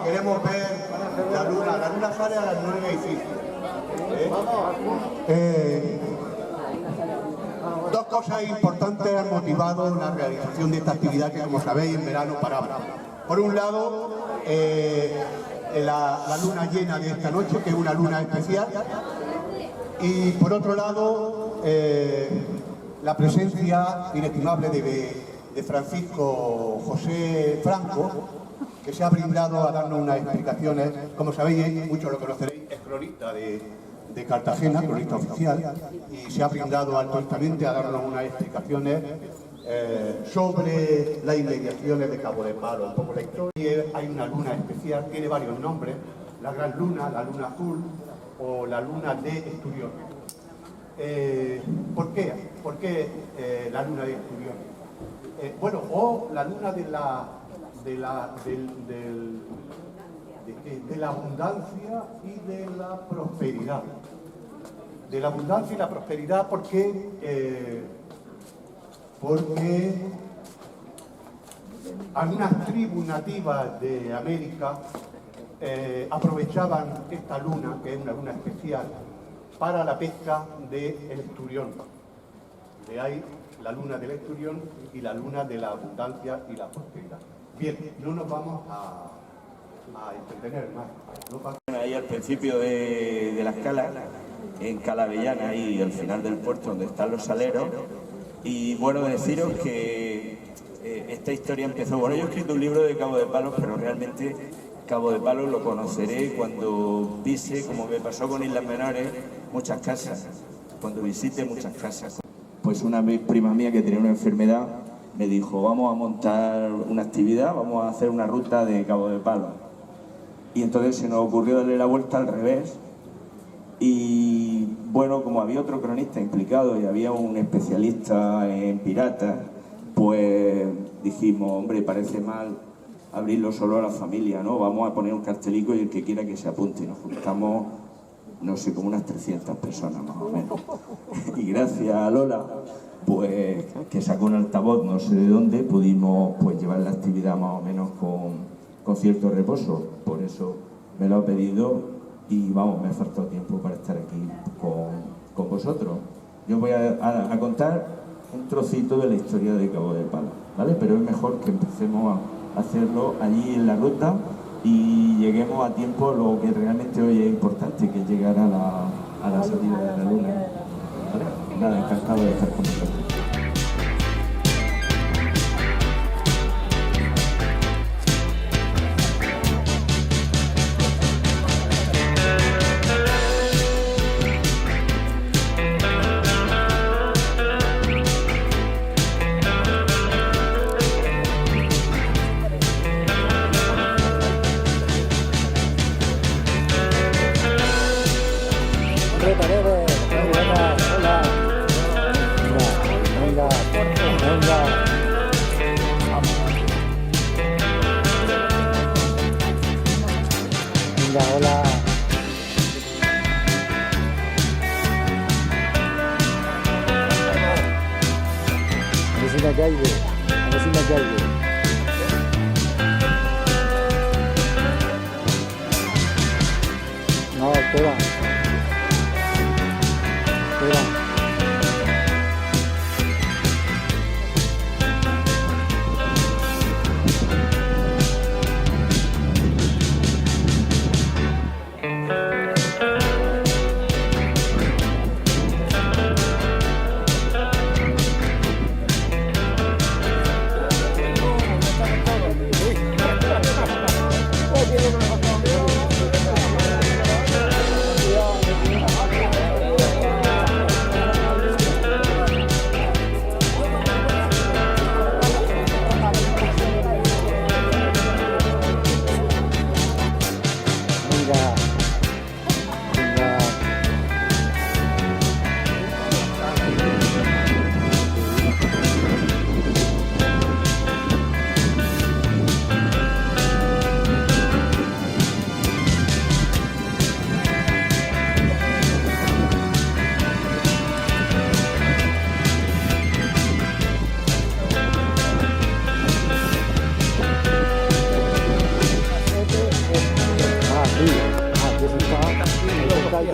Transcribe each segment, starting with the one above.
Queremos ver la luna sale a las 9:05. Dos cosas importantes han motivado la realización de esta actividad que, como sabéis, en verano paramos. Por un lado, la luna llena de esta noche, que es una luna especial, y por otro lado, la presencia inestimable de Francisco José Franco, que se ha brindado a darnos unas explicaciones. Como sabéis, muchos lo conoceréis, es cronista de Cartagena, cronista oficial, y se ha brindado altamente a darnos unas explicaciones sobre las inmediaciones de Cabo de Palo, un poco la historia. Hay una luna especial, tiene varios nombres: la Gran Luna, la Luna Azul o la Luna de Esturión. ¿Por qué? ¿Por qué la Luna de Esturión? Bueno, o la Luna de la abundancia y de la prosperidad. De la abundancia y la prosperidad, porque algunas tribus nativas de América aprovechaban esta luna, que es una luna especial, para la pesca del esturión. De ahí la luna del esturión y la luna de la abundancia y la prosperidad. Bien, no nos vamos a entretener más. Ahí al principio de la escala, en Calavellana, ahí al final del puerto donde están los saleros. Y bueno, deciros que esta historia empezó... Bueno, yo he escrito un libro de Cabo de Palos, pero realmente Cabo de Palos lo conoceré cuando pise, como me pasó con Islas Menores, muchas casas. Cuando visite muchas casas. Pues una prima mía que tenía una enfermedad me dijo: vamos a montar una actividad, vamos a hacer una ruta de Cabo de Palos. Y entonces se nos ocurrió darle la vuelta al revés. Y bueno, como había otro cronista implicado y había un especialista en piratas, pues dijimos: hombre, parece mal abrirlo solo a la familia, ¿no? Vamos a poner un cartelico y el que quiera que se apunte. Y nos juntamos, no sé, como unas 300 personas más o menos. Y gracias a Lola, pues que sacó un altavoz no sé de dónde, pudimos pues llevar la actividad más o menos con cierto reposo. Por eso me lo ha pedido y vamos, me ha faltado tiempo para estar aquí con vosotros. Yo voy a contar un trocito de la historia de Cabo de Palos, ¿vale? Pero es mejor que empecemos a hacerlo allí en la ruta y lleguemos a tiempo a lo que realmente hoy es importante, que es llegar a la salida de la luna. ¿Vale? Nada, encantado de estar con vosotros. Hola. A ver si me caigo. A ver si me caigo. No, espera. Espera.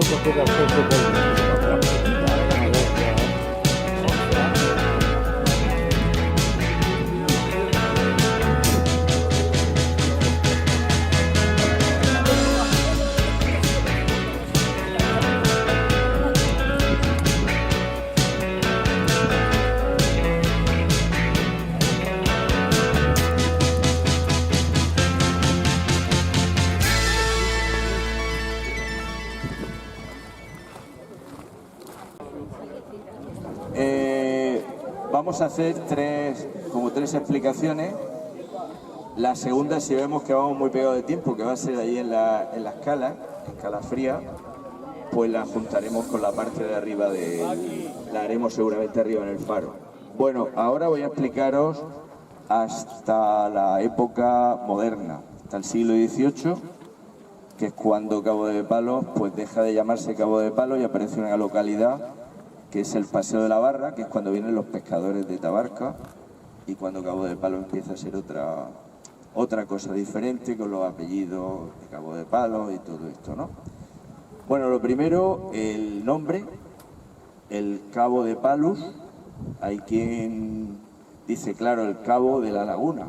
coger Alfonso Vamos a hacer tres explicaciones. La segunda, si vemos que vamos muy pegados de tiempo, que va a ser ahí en la escala, en Calafría, pues la juntaremos con la parte de arriba, la haremos seguramente arriba en el faro. Bueno, ahora voy a explicaros hasta la época moderna, hasta el siglo XVIII, que es cuando Cabo de Palos pues deja de llamarse Cabo de Palos y aparece una localidad que es el Paseo de la Barra, que es cuando vienen los pescadores de Tabarca, y cuando Cabo de Palos empieza a ser otra cosa diferente, con los apellidos de Cabo de Palos y todo esto, ¿no? Bueno, lo primero, el nombre, el Cabo de Palos. Hay quien dice, claro, el Cabo de la Laguna.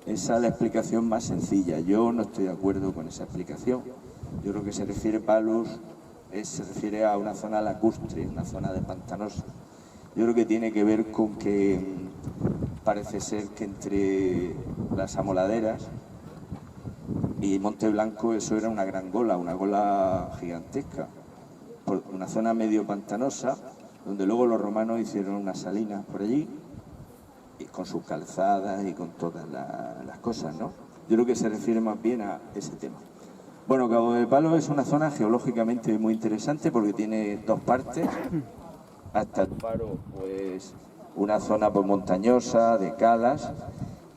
Esa es la explicación más sencilla. Yo no estoy de acuerdo con esa explicación. Yo creo que se refiere Palos, se refiere a una zona lacustre, una zona de pantanosa. Yo creo que tiene que ver con que parece ser que entre las Amoladeras y Monte Blanco eso era una gran gola, una gola gigantesca, por una zona medio pantanosa, donde luego los romanos hicieron unas salinas por allí, y con sus calzadas y con todas las cosas, ¿no? Yo creo que se refiere más bien a ese tema. Bueno, Cabo de Palos es una zona geológicamente muy interesante porque tiene dos partes. Hasta el faro, pues una zona pues montañosa, de calas,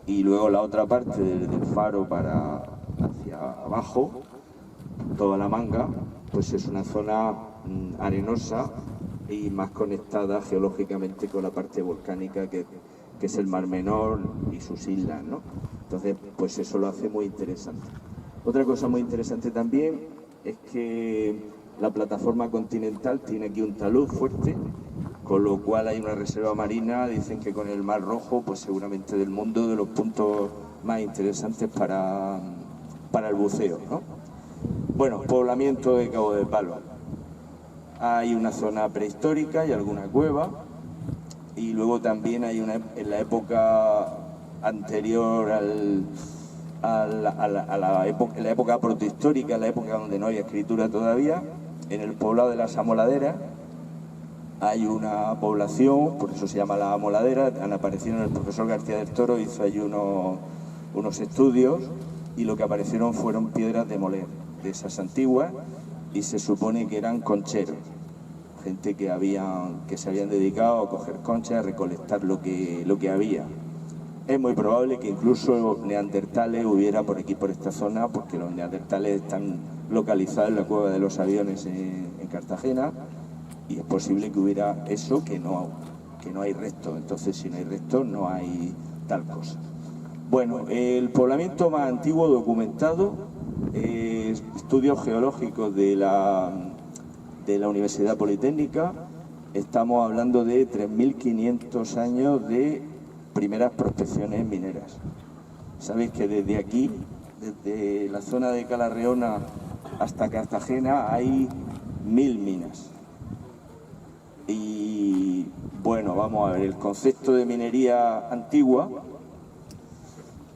y luego la otra parte del faro para hacia abajo, toda la manga, pues es una zona arenosa y más conectada geológicamente con la parte volcánica que es el Mar Menor y sus islas, ¿no? Entonces, pues eso lo hace muy interesante. Otra cosa muy interesante también es que la plataforma continental tiene aquí un talud fuerte, con lo cual hay una reserva marina, dicen que con el Mar Rojo, pues seguramente del mundo, de los puntos más interesantes para el buceo, ¿no? Bueno, poblamiento de Cabo de Palos. Hay una zona prehistórica y alguna cueva, y luego también hay en la época anterior en la época protohistórica, la época donde no había escritura todavía, en el poblado de las Amoladeras hay una población, por eso se llama la Amoladera. Han aparecido, el profesor García del Toro hizo allí unos estudios y lo que aparecieron fueron piedras de moler, de esas antiguas, y se supone que eran concheros, gente que se habían dedicado a coger conchas, a recolectar lo que había. Es muy probable que incluso neandertales hubiera por aquí, por esta zona, porque los neandertales están localizados en la Cueva de los Aviones en Cartagena, y es posible que hubiera eso, que no hay restos. Entonces, si no hay restos, no hay tal cosa. Bueno, el poblamiento más antiguo documentado, estudios geológicos de la Universidad Politécnica, estamos hablando de 3.500 años de primeras prospecciones mineras. Sabéis que desde aquí, desde la zona de Calarreona hasta Cartagena, hay 1000 minas. Y bueno, vamos a ver, el concepto de minería antigua,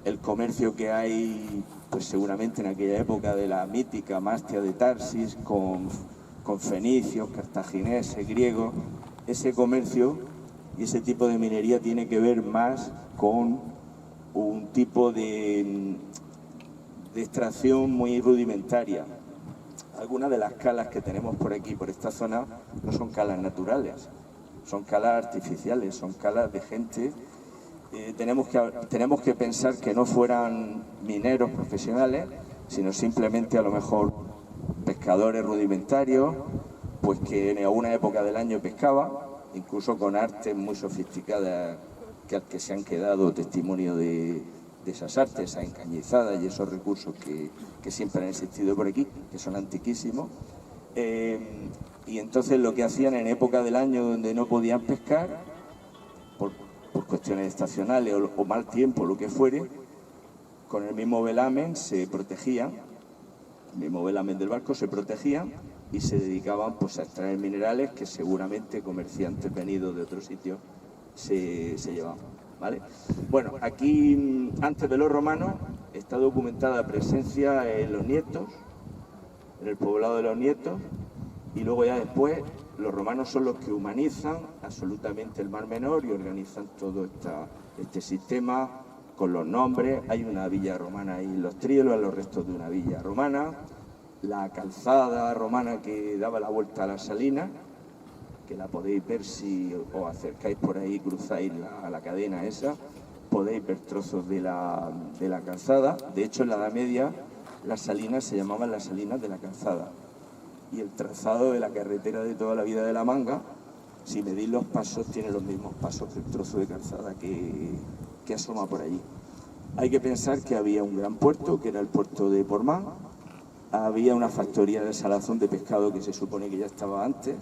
el comercio que hay, pues seguramente en aquella época de la mítica Mastia de Tarsis, con fenicios, cartagineses, griegos, ese comercio y ese tipo de minería tiene que ver más con un tipo de extracción muy rudimentaria. Algunas de las calas que tenemos por aquí, por esta zona, no son calas naturales, son calas artificiales, son calas de gente. Tenemos que pensar que no fueran mineros profesionales, sino simplemente a lo mejor pescadores rudimentarios, pues que en alguna época del año pescaban, incluso con artes muy sofisticadas que se han quedado testimonio de esas artes, esas encañizadas y esos recursos que siempre han existido por aquí, que son antiquísimos. Y entonces lo que hacían en época del año donde no podían pescar, por cuestiones estacionales o mal tiempo, lo que fuere, con el mismo velamen se protegían, el mismo velamen del barco se protegían y se dedicaban pues a extraer minerales que seguramente comerciantes venidos de otros sitios se llevaban, ¿vale? Bueno, aquí antes de los romanos está documentada la presencia en los Nietos, en el poblado de los Nietos, y luego ya después los romanos son los que humanizan absolutamente el Mar Menor y organizan todo este sistema con los nombres. Hay una villa romana ahí en Los Trielos, los restos de una villa romana, la calzada romana que daba la vuelta a la salina, que la podéis ver si os acercáis por ahí, cruzáis la cadena esa, podéis ver trozos de la calzada. De hecho, en la Edad Media las salinas se llamaban las salinas de la calzada. Y el trazado de la carretera de toda la vida de La Manga, si medís los pasos, tiene los mismos pasos que el trozo de calzada que asoma por allí. Hay que pensar que había un gran puerto, que era el puerto de Portmán, había una factoría de salazón de pescado que se supone que ya estaba antes,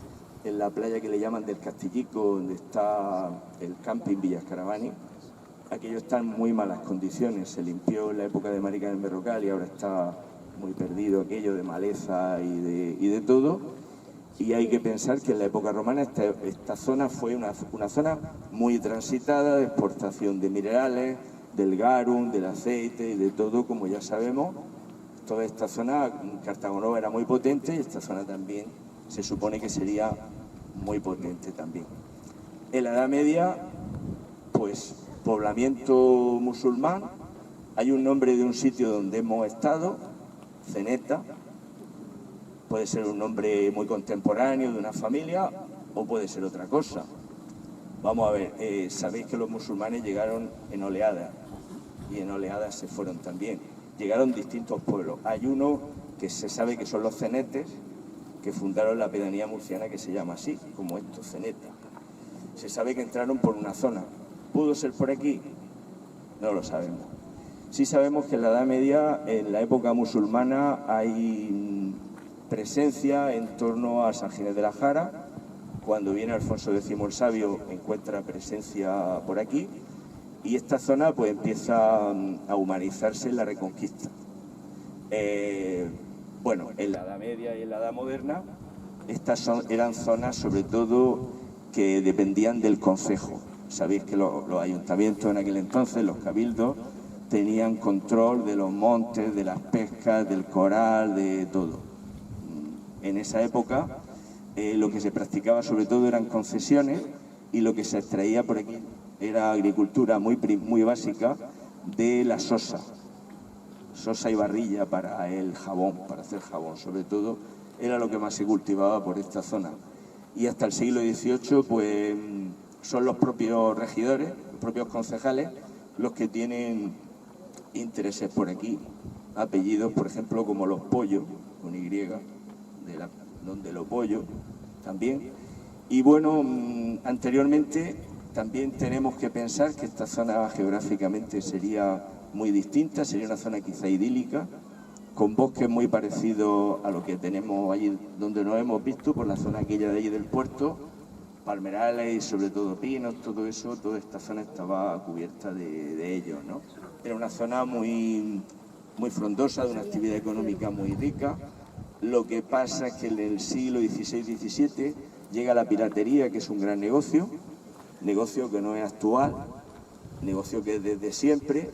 en la playa que le llaman del Castillico, donde está el camping Villas Caravani. Aquello está en muy malas condiciones, se limpió en la época de Marica del Berrocal y ahora está muy perdido aquello de maleza y de todo. Y hay que pensar que en la época romana esta zona fue una zona muy transitada de exportación de minerales, del garum, del aceite y de todo, como ya sabemos. Toda esta zona, Cartagonova era muy potente y esta zona también se supone que sería muy potente también. En la Edad Media, pues poblamiento musulmán, hay un nombre de un sitio donde hemos estado, Ceneta, puede ser un nombre muy contemporáneo de una familia o puede ser otra cosa. Vamos a ver, sabéis que los musulmanes llegaron en oleadas y en oleadas se fueron también. Llegaron distintos pueblos. Hay uno que se sabe que son los cenetes, que fundaron la pedanía murciana que se llama así, como esto, Ceneta. Se sabe que entraron por una zona. ¿Pudo ser por aquí? No lo sabemos. Sí sabemos que en la Edad Media, en la época musulmana, hay presencia en torno a San Ginés de la Jara. Cuando viene Alfonso X el Sabio encuentra presencia por aquí y esta zona pues empieza a humanizarse en la Reconquista. Bueno, en la Edad Media y en la Edad Moderna estas eran zonas sobre todo que dependían del concejo. Sabéis que los ayuntamientos en aquel entonces, los cabildos, tenían control de los montes, de las pescas, del coral, de todo. En esa época lo que se practicaba sobre todo eran concesiones y lo que se extraía por aquí era agricultura muy básica de la sosa y barrilla para el jabón, para hacer jabón sobre todo, era lo que más se cultivaba por esta zona. Y hasta el siglo XVIII pues son los propios regidores, los propios concejales, los que tienen intereses por aquí, apellidos por ejemplo como Los Pollos, con Y, donde Los Pollos también. Y bueno, anteriormente también tenemos que pensar que esta zona geográficamente sería muy distinta, sería una zona quizá idílica, con bosques muy parecidos a lo que tenemos allí donde nos hemos visto, por la zona aquella de allí del puerto, palmerales y sobre todo pinos, todo eso, toda esta zona estaba cubierta de ellos, ¿no? Era una zona muy frondosa, de una actividad económica muy rica. Lo que pasa es que en el siglo XVI-XVII llega la piratería, que es un gran negocio que no es actual, negocio que es desde siempre,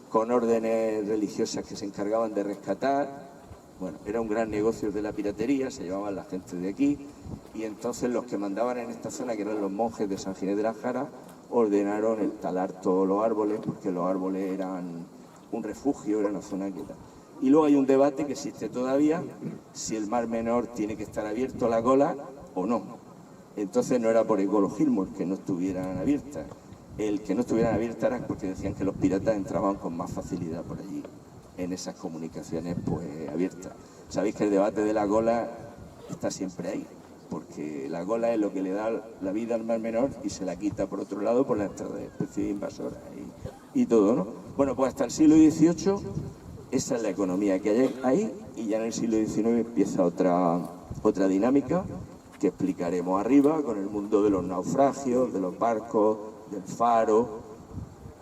con órdenes religiosas que se encargaban de rescatar. Bueno, era un gran negocio de la piratería, se llevaban la gente de aquí, y entonces los que mandaban en esta zona, que eran los monjes de San Ginés de la Jara, ordenaron el talar todos los árboles, porque los árboles eran un refugio, era una zona que tal. Y luego hay un debate que existe todavía, si el Mar Menor tiene que estar abierto a la gola o no. Entonces no era por ecologismo el que no estuvieran abiertas. El que no estuvieran abiertas era porque decían que los piratas entraban con más facilidad por allí, en esas comunicaciones pues abiertas. Sabéis que el debate de la gola está siempre ahí, porque la gola es lo que le da la vida al Mar Menor y se la quita por otro lado por la entrada de especies invasoras y todo, ¿no? Bueno, pues hasta el siglo XVIII esa es la economía que hay ahí, y ya en el siglo XIX empieza otra otra dinámica que explicaremos arriba con el mundo de los naufragios, de los barcos, del faro.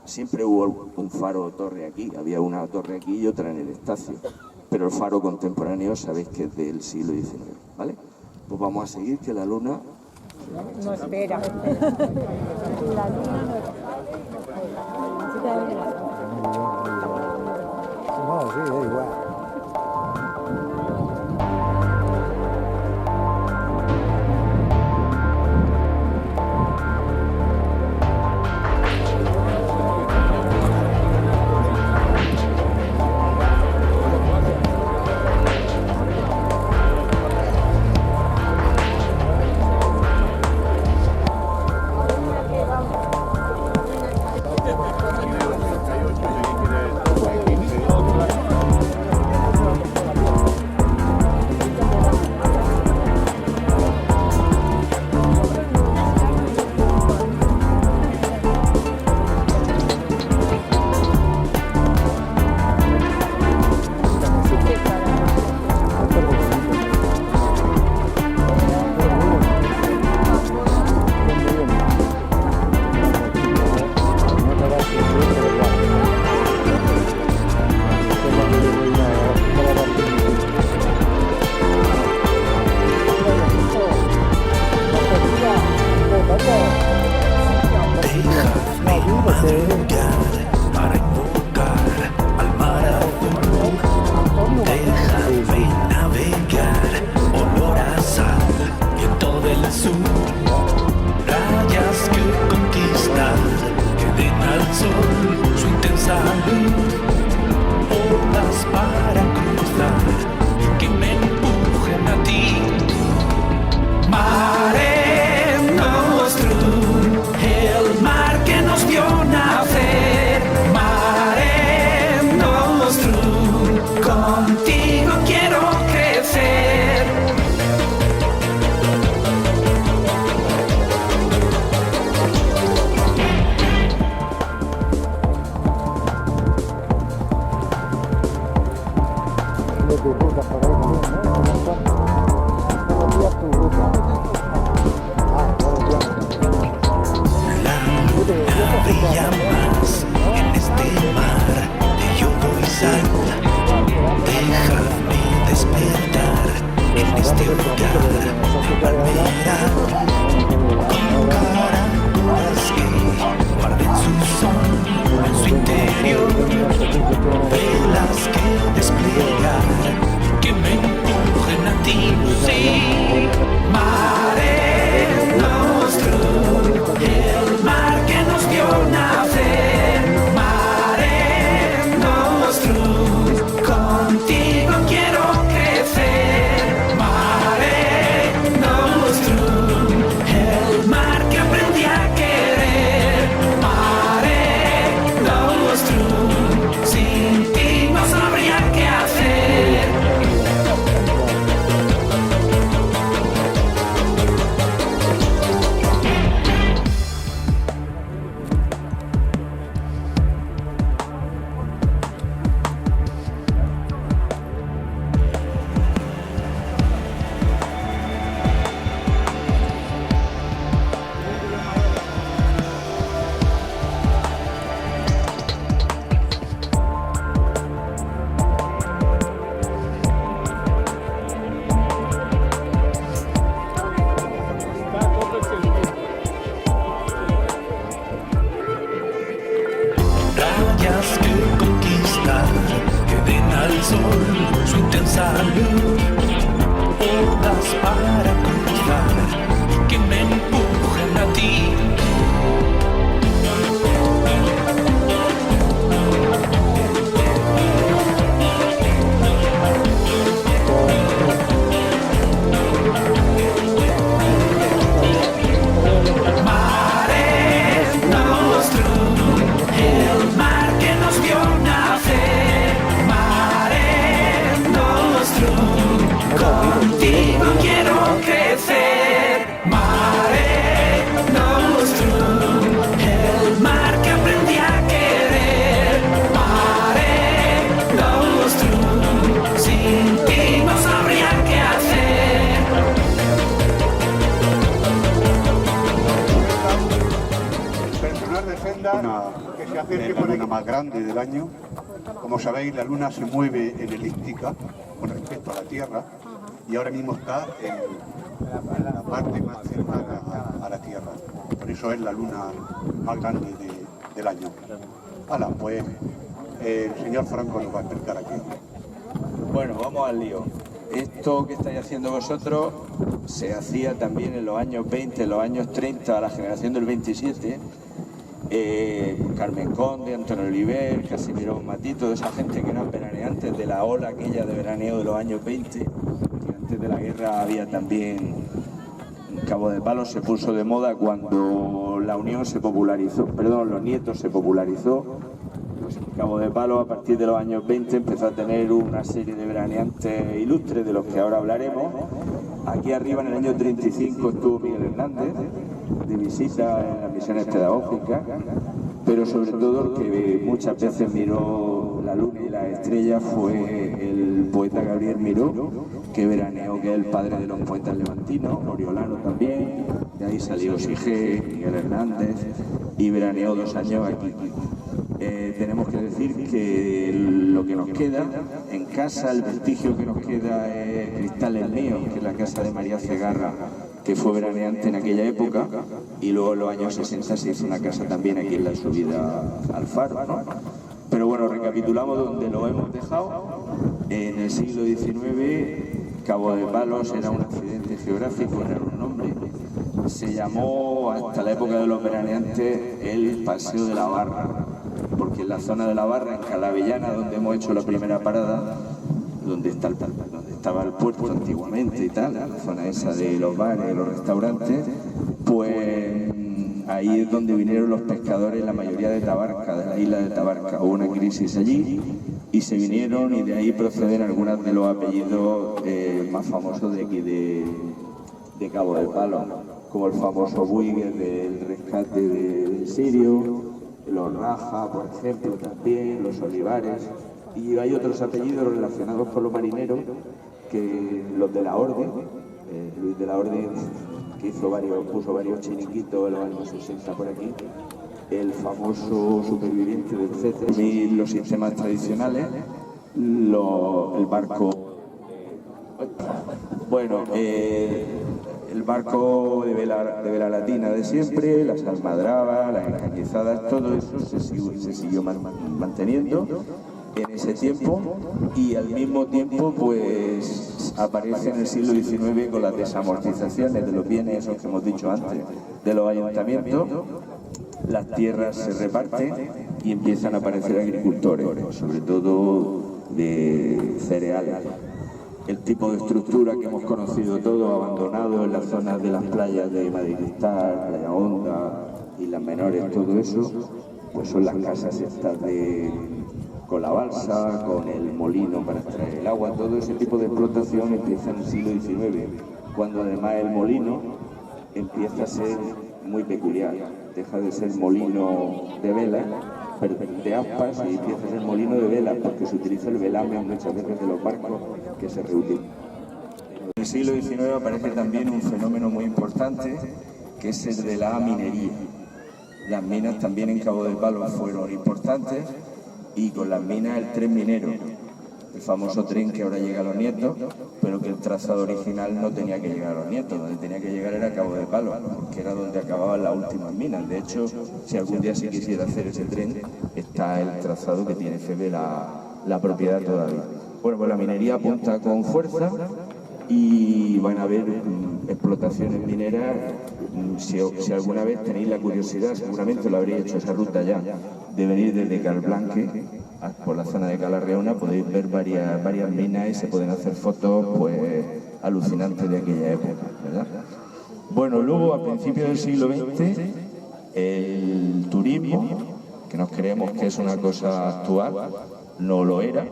Siempre hubo un faro o torre aquí, había una torre aquí y otra en el Estacio, pero el faro contemporáneo sabéis que es del siglo XIX, ¿vale? Pues vamos a seguir, que la luna... No espera. La luna no No, sí, da igual. Para invocar al mar azul, déjame navegar, olor a sal, viento del sur, rayas que conquistar, que den al sol su intensa luz, olas para cruzar, que me empujen a ti, mare nostrum, el mar que nos vio nacer, mare nostrum, contigo quiero crecer. De tu ruta por ahí también, ¿no? ¿Cómo días tu ruta? Ah, todos los días. La luna brilla más en este mar de yodo y sal. Déjame despertar en este lugar de palmera, con caracolas que guarden su sol en su interior, velas que desplegar, que me empujen a ti, sí, mare nostrum, el mar que nos vio nacer, mare nostrum, contigo quiero crecer, mare nostrum, el mar que aprendí a querer, mare nostrum, sin ti no sabría qué hacer. Rayas que conquistar, que den al sol su intensa luz, olas para cruzar, que me empujen a ti. Mare nostrum, el mar que nos vio nacer, mare nostrum, contigo quiero crecer, mare más grande del año. Como sabéis, la luna se mueve en elíptica con respecto a la Tierra y ahora mismo está en la parte más cercana a la Tierra. Por eso es la luna más grande del año. Hala, pues el señor Franco nos va a explicar aquí. Bueno, vamos al lío. Esto que estáis haciendo vosotros se hacía también en los años 20, en los años 30, a la generación del 27. Carmen Conde, Antonio Oliver, Casimiro Matito, toda esa gente que eran veraneantes de la ola aquella de veraneo de los años 20, que antes de la guerra había también Cabo de Palos, se puso de moda cuando la Unión se popularizó, perdón, los Nietos se popularizó. Pues Cabo de Palos a partir de los años 20 empezó a tener una serie de veraneantes ilustres de los que ahora hablaremos. Aquí arriba en el año 35 estuvo Miguel Hernández de visita en las misiones pedagógicas, pero sobre todo el que muchas veces miró la luna y las estrellas fue el poeta Gabriel Miró, que veraneó, que es el padre de los poetas levantinos, oriolano también, de ahí salió Sige, Miguel Hernández, y veraneó 2 años aquí. Tenemos que decir que lo que nos queda en casa, el vestigio que nos queda es Cristales Míos, que es la casa de María Cegarra, que fue veraneante en aquella época, y luego en los años 60 se hizo una casa también aquí en la subida al Faro, ¿no? Pero bueno, recapitulamos donde lo hemos dejado. En el siglo XIX, Cabo de Palos era un accidente geográfico, era un nombre. Se llamó hasta la época de los veraneantes el Paseo de la Barra, porque en la zona de la Barra, en Calavellana, donde hemos hecho la primera parada, donde estaba el puerto antiguamente y tal, la zona esa de los bares, los restaurantes, pues ahí es donde vinieron los pescadores, la mayoría de Tabarca, de la isla de Tabarca. Hubo una crisis allí y se vinieron, y de ahí proceden algunos de los apellidos más famosos de aquí de Cabo de Palos, como el famoso Buigues del rescate del Sirio, los Raja, por ejemplo, también, los Olivares, y hay otros apellidos relacionados con los marineros, que los de la Orden, Luis de la Orden, que puso varios chiringuitos en los años 60 por aquí, el famoso superviviente del CETES, y los sistemas tradicionales, el barco, bueno, el barco de vela latina de siempre, las almadrabas, las encañizadas, todo eso se siguió manteniendo en ese tiempo, y al mismo tiempo pues aparece en el siglo XIX con las desamortizaciones de los bienes, esos que hemos dicho antes, de los ayuntamientos. Las tierras se reparten y empiezan a aparecer agricultores, sobre todo de cereales. El tipo de estructura que hemos conocido todos, abandonado en las zonas de las playas de Madrid Cristal, Playa Honda y las menores, todo eso, pues son las casas estas con la balsa, con el molino para extraer el agua. Todo ese tipo de explotación empieza en el siglo XIX, cuando además el molino empieza a ser muy peculiar. Deja de ser molino de vela, de aspas, y empieza a ser molino de vela, porque se utiliza el velame muchas veces de los barcos que se reutilizan. En el siglo XIX aparece también un fenómeno muy importante, que es el de la minería. Las minas también en Cabo de Palos fueron importantes, y con las minas el tren minero, el famoso tren que ahora llega a Los Nietos, pero que el trazado original no tenía que llegar a Los Nietos, donde tenía que llegar era Cabo de Palos, porque era donde acababan las últimas minas. De hecho, si algún día se quisiera hacer ese tren, está el trazado que tiene FEBE la propiedad todavía. Bueno, pues la minería apunta con fuerza y van a haber explotaciones mineras. Si alguna vez tenéis la curiosidad, seguramente lo habréis hecho esa ruta ya, de venir desde Calblanque por la zona de Calarreona, podéis ver varias minas y se pueden hacer fotos pues alucinantes de aquella época, ¿verdad? Bueno, luego a principios del siglo XX, el turismo, que nos creemos que es una cosa actual, no lo era,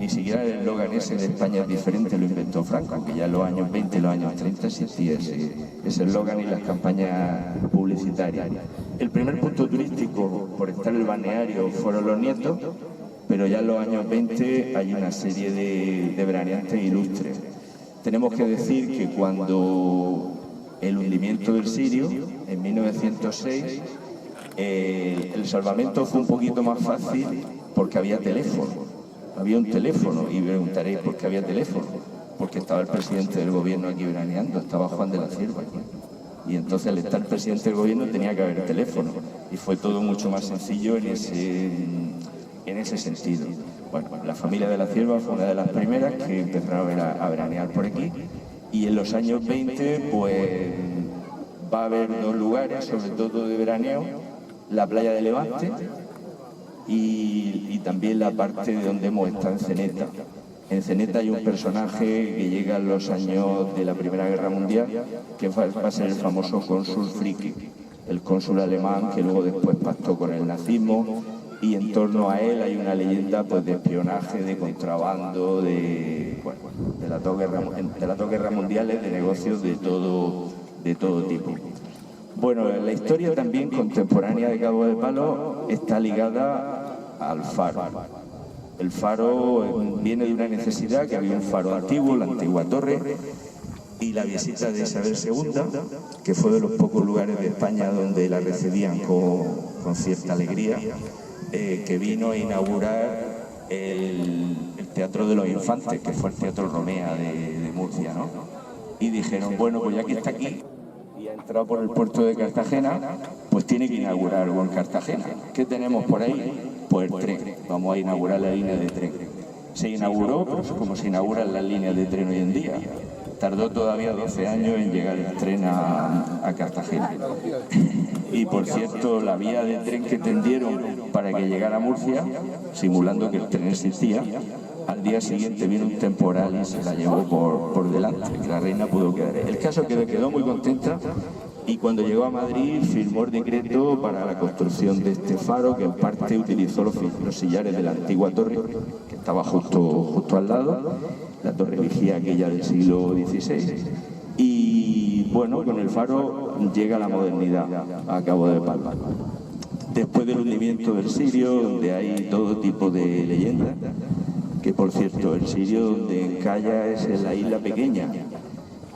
ni siquiera el eslogan ese de España es diferente lo inventó Franco, aunque ya en los años 20 y los años 30 existía ese eslogan y las campañas publicitarias. El primer punto turístico por estar el balneario fueron Los Nietos, pero ya en los años 20 hay una serie de veraneantes ilustres. Tenemos que decir que cuando el hundimiento del Sirio, en 1906, El salvamento fue un poquito más fácil porque había teléfono, había un teléfono, y preguntaréis por qué había teléfono, porque estaba el presidente del gobierno aquí veraneando, estaba Juan de la Cierva aquí. Y entonces al estar el presidente del gobierno tenía que haber teléfono, y fue todo mucho más sencillo en ese sentido. Bueno, la familia de la Cierva fue una de las primeras que empezaron a veranear por aquí, y en los años 20 pues va a haber dos lugares, sobre todo de veraneo, la playa de Levante y también la parte de donde hemos estado en Ceneta. En Ceneta hay un personaje que llega en los años de la Primera Guerra Mundial, que va a ser el famoso cónsul Fricke, el cónsul alemán que luego después pactó con el nazismo, y en torno a él hay una leyenda pues de espionaje, de contrabando, de las dos guerras mundiales, de negocios de todo tipo. Bueno, la historia también contemporánea de Cabo de Palos está ligada al faro. El faro viene de una necesidad, que había un faro antiguo, la antigua torre, y la visita de Isabel II, que fue de los pocos lugares de España donde la recibían con cierta alegría, que vino a inaugurar el Teatro de los Infantes, que fue el Teatro Romea de Murcia, ¿no? Y dijeron, bueno, pues ya que está aquí y ha entrado por el puerto de Cartagena, pues tiene que inaugurar algo en Cartagena. ¿Qué tenemos por ahí? Pues el tren. Vamos a inaugurar la línea de tren. Se inauguró, pues, como se inauguran las líneas de tren hoy en día. Tardó todavía 12 años en llegar el tren a Cartagena. Y por cierto, la vía de tren que tendieron para que llegara a Murcia, simulando que el tren existía, al día siguiente vino un temporal y se la llevó por delante, que la reina pudo quedar. El caso es que quedó muy contenta, y cuando llegó a Madrid firmó el decreto para la construcción de este faro, que en parte utilizó los sillares de la antigua torre, que estaba justo al lado, la torre vigía aquella del siglo XVI. Y bueno, con el faro llega la modernidad a Cabo de Palos. Después del hundimiento del Sirio, donde hay todo tipo de leyendas, que por cierto, el Sirio donde encalla es en la isla pequeña,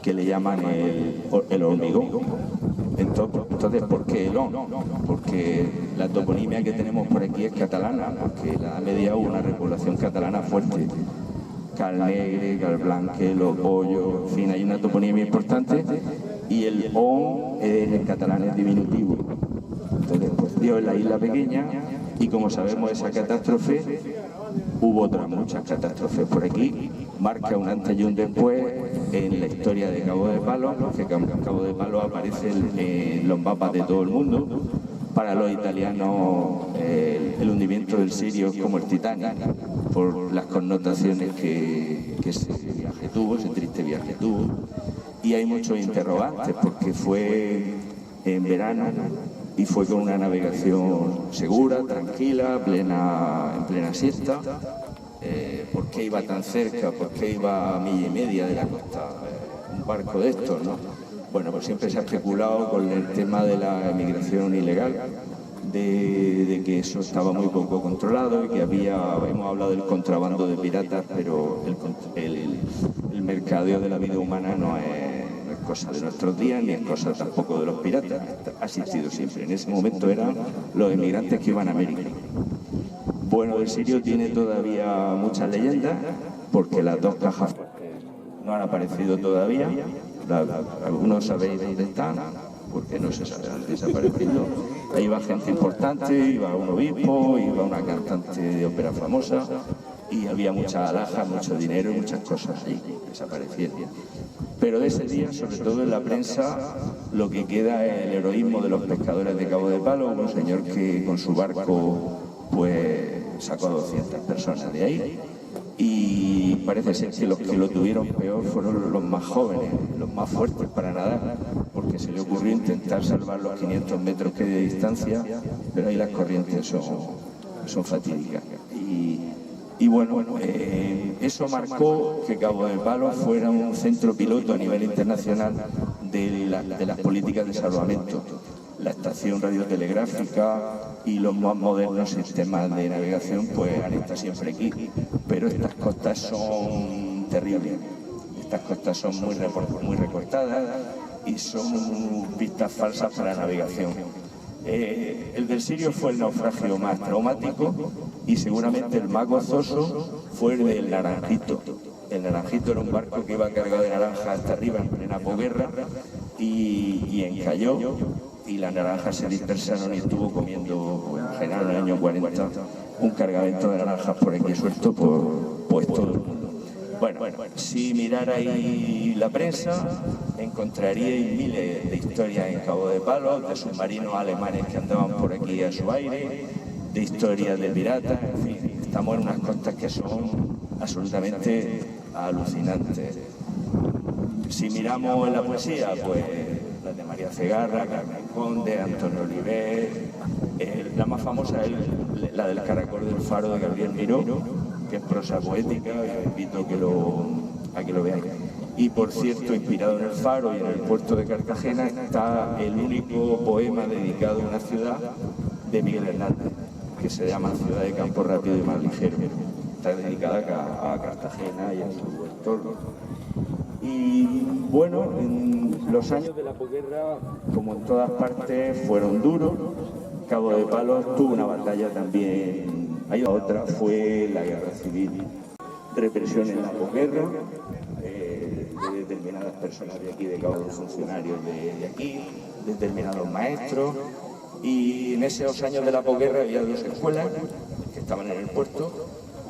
que le llaman el hormigón. Entonces, ¿por qué el on? Porque la toponimia que tenemos por aquí es catalana, porque en la Edad Media hubo una repoblación catalana fuerte. Cal Negre, Cal Blanque, Los Bollos, en fin, hay una toponimia importante, y el on en catalán es diminutivo. Entonces, pues dio en la isla pequeña, y como sabemos esa catástrofe, hubo otras muchas catástrofes por aquí, marca un antes y un después en la historia de Cabo de Palos, porque Cabo de Palos aparece en los mapas de todo el mundo. Para los italianos el hundimiento del Sirio es como el Titanic, por las connotaciones que ese viaje tuvo, ese triste viaje tuvo. Y hay muchos interrogantes, porque fue en verano y fue con una navegación segura, tranquila, en plena siesta. ¿Por qué iba tan cerca? ¿Por qué iba a milla y media de la costa? Un barco de estos, ¿no? Bueno, pues siempre se ha especulado con el tema de la emigración ilegal, de que eso estaba muy poco controlado, y que hemos hablado del contrabando de piratas, pero el mercadeo de la vida humana no es cosa de nuestros días, ni es cosa tampoco de los piratas. Ha existido siempre. En ese momento eran los emigrantes que iban a América. Bueno, el Sirio tiene todavía muchas leyendas, porque las dos cajas no han aparecido todavía. Algunos sabéis dónde están, porque no se sabe, han desaparecido. Ahí iba gente importante, iba un obispo, iba una cantante de ópera famosa, y había muchas alhajas, mucho dinero y muchas cosas ahí desapareciendo. Pero de ese día, sobre todo en la prensa, lo que queda es el heroísmo de los pescadores de Cabo de Palos, un señor que con su barco pues sacó a 200 personas de ahí, y parece ser que los que lo tuvieron peor fueron los más jóvenes, los más fuertes para nadar, porque se le ocurrió intentar salvar los 500 metros que hay de distancia, pero ahí las corrientes son fatídicas. Y bueno, eso marcó que Cabo de Palos fuera un centro piloto a nivel internacional de las políticas de salvamento. La estación radiotelegráfica y los más modernos sistemas de navegación pues han estado siempre aquí, pero estas costas son terribles. Estas costas son muy recortadas y son pistas falsas para la navegación. El del Sirio fue el naufragio más traumático y seguramente el más gozoso fue el del Naranjito. El Naranjito era un barco que iba cargado de naranjas hasta arriba en plena posguerra y encalló y las naranjas se dispersaron y estuvo comiendo, en general en el año 40, un cargamento de naranjas por aquí suelto por todo el mundo. Bueno, si mirarais la prensa, encontraríais miles de historias en Cabo de Palos, de submarinos alemanes que andaban por aquí a su aire, de historias de piratas, en fin, estamos en unas costas que son absolutamente alucinantes. Si miramos en la poesía, pues las de María Cegarra, Carmen Conde, Antonio Oliver, la más famosa es la del Caracol del Faro de Gabriel Miró, que es prosa poética, y os invito a que lo veáis. Y por cierto, inspirado en el Faro y en el puerto de Cartagena, está el único poema dedicado a una ciudad de Miguel Hernández, que se llama Ciudad de Campo Rápido y Más Ligero. Está dedicada a Cartagena y a su entorno. Y bueno, en los años de la posguerra, como en todas partes, fueron duros. Cabo de Palos tuvo una batalla también. Hay otra, fue la guerra civil. Represión en la posguerra de determinadas personas de aquí, de Cabo, de funcionarios de aquí, de determinados maestros. Y en esos años de la posguerra había dos escuelas que estaban en el puerto,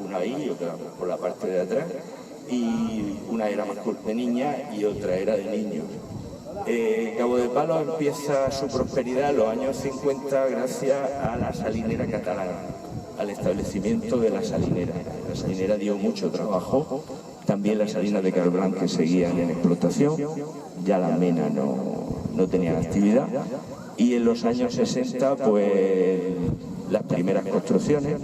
una ahí y otra por la parte de atrás, y una era más de niñas y otra era de niños. Cabo de Palos empieza su prosperidad en los años 50 gracias a la salinera catalana, al establecimiento de la salinera. La salinera dio mucho trabajo, también las salinas de Carblanc que seguían en explotación, ya las minas no tenían actividad, y en los años 60 pues las primeras construcciones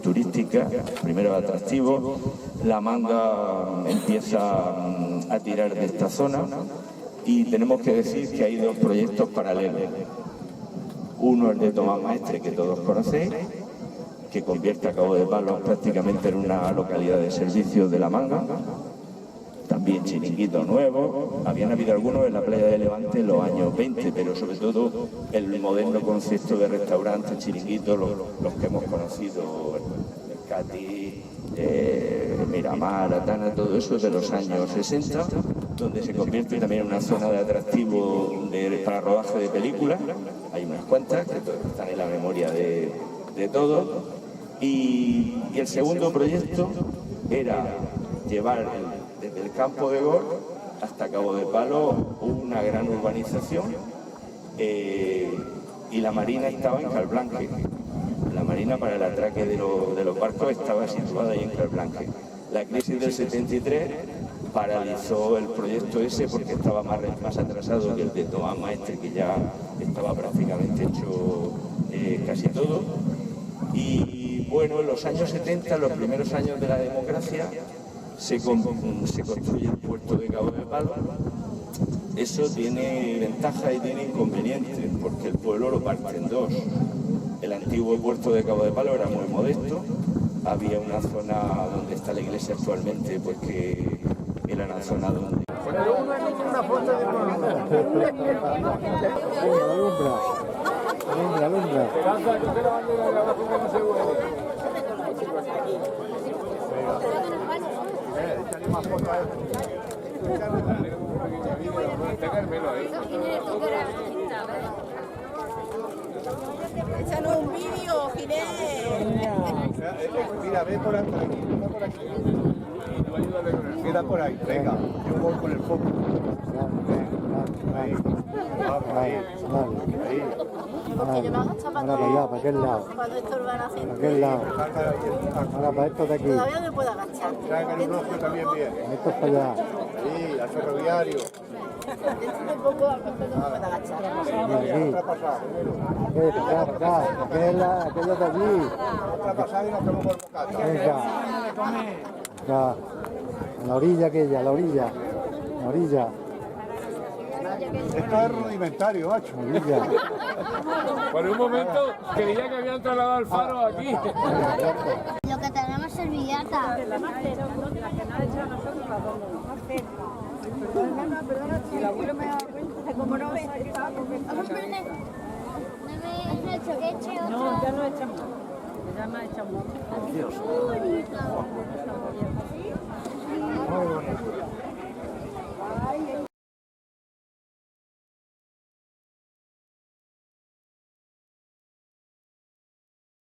turísticas, primeros atractivos, la manga empieza a tirar de esta zona y tenemos que decir que hay dos proyectos paralelos. Uno es de Tomás Maestre, que todos conocéis, que convierte a Cabo de Palos prácticamente en una localidad de servicios de la manga. También chiringuitos nuevos, habían habido algunos en la playa de Levante en los años 20, pero sobre todo el moderno concepto de restaurantes, chiringuitos, los que hemos conocido, el Cati, Miramar, Atana, todo eso de los años 60, donde se convierte también en una zona de atractivo para rodaje de películas. Hay unas cuantas que están en la memoria de todos. Y el segundo proyecto era llevar desde el campo de Gor hasta Cabo de Palos una gran urbanización, y la marina estaba en Carblanque. La marina para el atraque de los barcos estaba situada ahí en Carblanque. La crisis del 73 paralizó el proyecto ese porque estaba más atrasado que el de Tomás Maestre, que ya estaba prácticamente hecho casi todo. Y bueno, en los años 70, los primeros años de la democracia, se construye el puerto de Cabo de Palos. Eso tiene ventajas y tiene inconvenientes, porque el pueblo lo parte en dos. El antiguo puerto de Cabo de Palos era muy modesto, había una zona donde está la iglesia actualmente, pues que era la zona donde... Alumbra. Échanos un vídeo, Ginés. Mira, ve por aquí, queda por ahí, venga, yo voy con el foco. Ahí. Porque yo me agacho para Ahora para allá, para aquel lado. cuando estorban a Para aquel lado. Ahora para esto de aquí. Todavía me puedo agachar. Trae el rostro también bien. Esto es para allá. Ahí, al ferroviario. Dentro de poco a lo mejor no me puedo agachar. Y aquí. Otra pasada, primero. Para acá. Aquella de allí. Otra pasada y nos quedamos por bocata. Venga. Acá. A la orilla aquella, a la orilla. A la orilla. Esto es rudimentario, macho. Orilla. Por un momento creía que habían trasladado el faro aquí. Lo que tenemos es servilleta. El abuelo me da cuenta de cómo no está. Vamos, Verne. Eche otra. No, ya no echamos. Ya no echamos. Qué bonita.